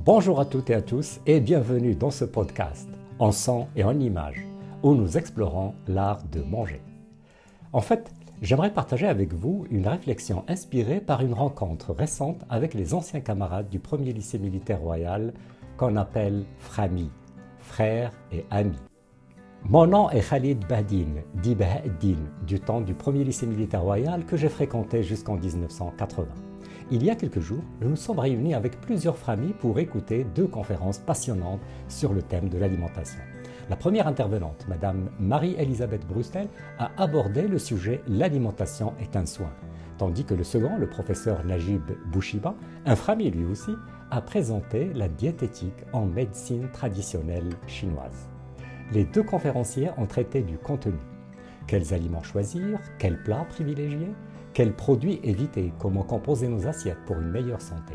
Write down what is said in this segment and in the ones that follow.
Bonjour à toutes et à tous et bienvenue dans ce podcast en son et en images où nous explorons l'art de manger. En fait, j'aimerais partager avec vous une réflexion inspirée par une rencontre récente avec les anciens camarades du premier lycée militaire royal qu'on appelle FRAMI, frères et amis. Mon nom est Khalid Bahdine, dit Baha'eddin, du temps du premier lycée militaire royal que j'ai fréquenté jusqu'en 1980. Il y a quelques jours, nous nous sommes réunis avec plusieurs familles pour écouter deux conférences passionnantes sur le thème de l'alimentation. La première intervenante, Madame Marie-Elisabeth Brustel, a abordé le sujet « L'alimentation est un soin », tandis que le second, le professeur Najib Bouchiba, un frami lui aussi, a présenté la diététique en médecine traditionnelle chinoise. Les deux conférenciers ont traité du contenu. Quels aliments choisir, quels plats privilégier, quels produits éviter, comment composer nos assiettes pour une meilleure santé.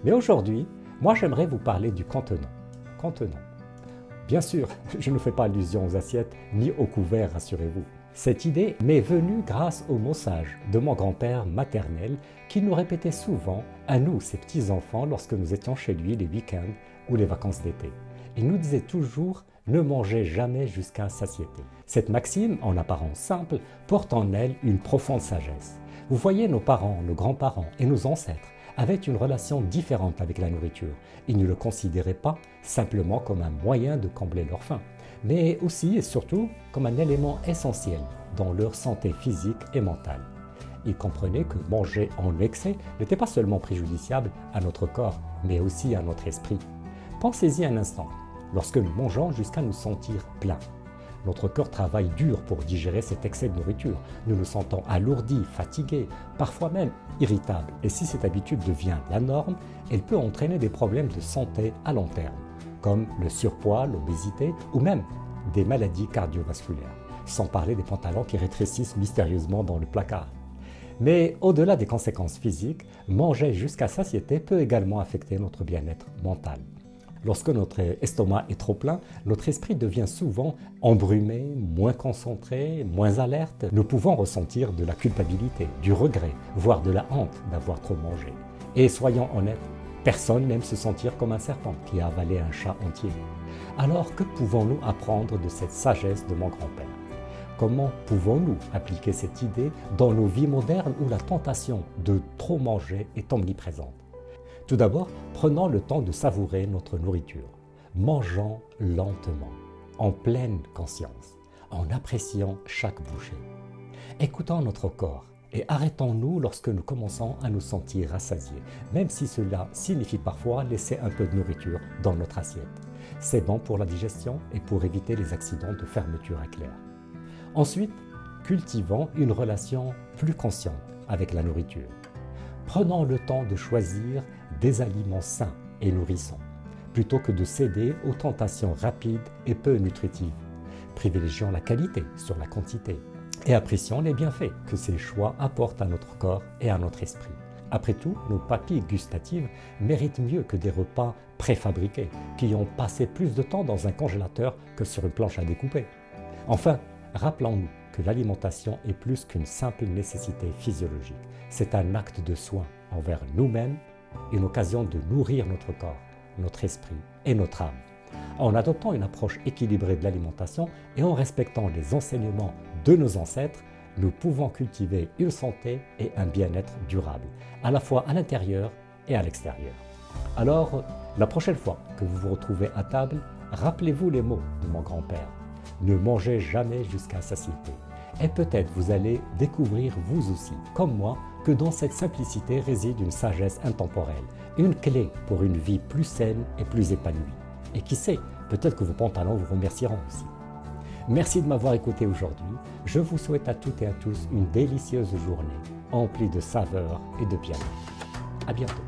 Mais aujourd'hui, moi j'aimerais vous parler du contenant. Contenant. Bien sûr, je ne fais pas allusion aux assiettes ni aux couverts, rassurez-vous. Cette idée m'est venue grâce au mot sage de mon grand-père maternel qui nous répétait souvent, à nous, ses petits-enfants, lorsque nous étions chez lui les week-ends ou les vacances d'été. Il nous disait toujours « ne mangez jamais jusqu'à satiété ». Cette maxime, en apparence simple, porte en elle une profonde sagesse. Vous voyez, nos parents, nos grands-parents et nos ancêtres avaient une relation différente avec la nourriture. Ils ne le considéraient pas simplement comme un moyen de combler leur faim, mais aussi et surtout comme un élément essentiel dans leur santé physique et mentale. Ils comprenaient que manger en excès n'était pas seulement préjudiciable à notre corps, mais aussi à notre esprit. Pensez-y un instant, lorsque nous mangeons jusqu'à nous sentir pleins. Notre corps travaille dur pour digérer cet excès de nourriture. Nous nous sentons alourdis, fatigués, parfois même irritables. Et si cette habitude devient la norme, elle peut entraîner des problèmes de santé à long terme, comme le surpoids, l'obésité ou même des maladies cardiovasculaires, sans parler des pantalons qui rétrécissent mystérieusement dans le placard. Mais au-delà des conséquences physiques, manger jusqu'à satiété peut également affecter notre bien-être mental. Lorsque notre estomac est trop plein, notre esprit devient souvent embrumé, moins concentré, moins alerte. Nous pouvons ressentir de la culpabilité, du regret, voire de la honte d'avoir trop mangé. Et soyons honnêtes, personne n'aime se sentir comme un serpent qui a avalé un chat entier. Alors que pouvons-nous apprendre de cette sagesse de mon grand-père ? Comment pouvons-nous appliquer cette idée dans nos vies modernes où la tentation de trop manger est omniprésente ? Tout d'abord, prenons le temps de savourer notre nourriture. Mangeons lentement, en pleine conscience, en appréciant chaque bouchée. Écoutons notre corps et arrêtons-nous lorsque nous commençons à nous sentir rassasiés, même si cela signifie parfois laisser un peu de nourriture dans notre assiette. C'est bon pour la digestion et pour éviter les accidents de fermeture éclair. Ensuite, cultivons une relation plus consciente avec la nourriture. Prenons le temps de choisir des aliments sains et nourrissants, plutôt que de céder aux tentations rapides et peu nutritives. Privilégions la qualité sur la quantité et apprécions les bienfaits que ces choix apportent à notre corps et à notre esprit. Après tout, nos papilles gustatives méritent mieux que des repas préfabriqués qui ont passé plus de temps dans un congélateur que sur une planche à découper. Enfin, rappelons-nous que l'alimentation est plus qu'une simple nécessité physiologique. C'est un acte de soin envers nous-mêmes, une occasion de nourrir notre corps, notre esprit et notre âme. En adoptant une approche équilibrée de l'alimentation et en respectant les enseignements de nos ancêtres, nous pouvons cultiver une santé et un bien-être durable, à la fois à l'intérieur et à l'extérieur. Alors, la prochaine fois que vous vous retrouvez à table, rappelez-vous les mots de mon grand-père. Ne mangez jamais jusqu'à satiété. Et peut-être vous allez découvrir vous aussi, comme moi, que dans cette simplicité réside une sagesse intemporelle, une clé pour une vie plus saine et plus épanouie. Et qui sait, peut-être que vos pantalons vous remercieront aussi. Merci de m'avoir écouté aujourd'hui. Je vous souhaite à toutes et à tous une délicieuse journée, emplie de saveurs et de bien-être. À bientôt.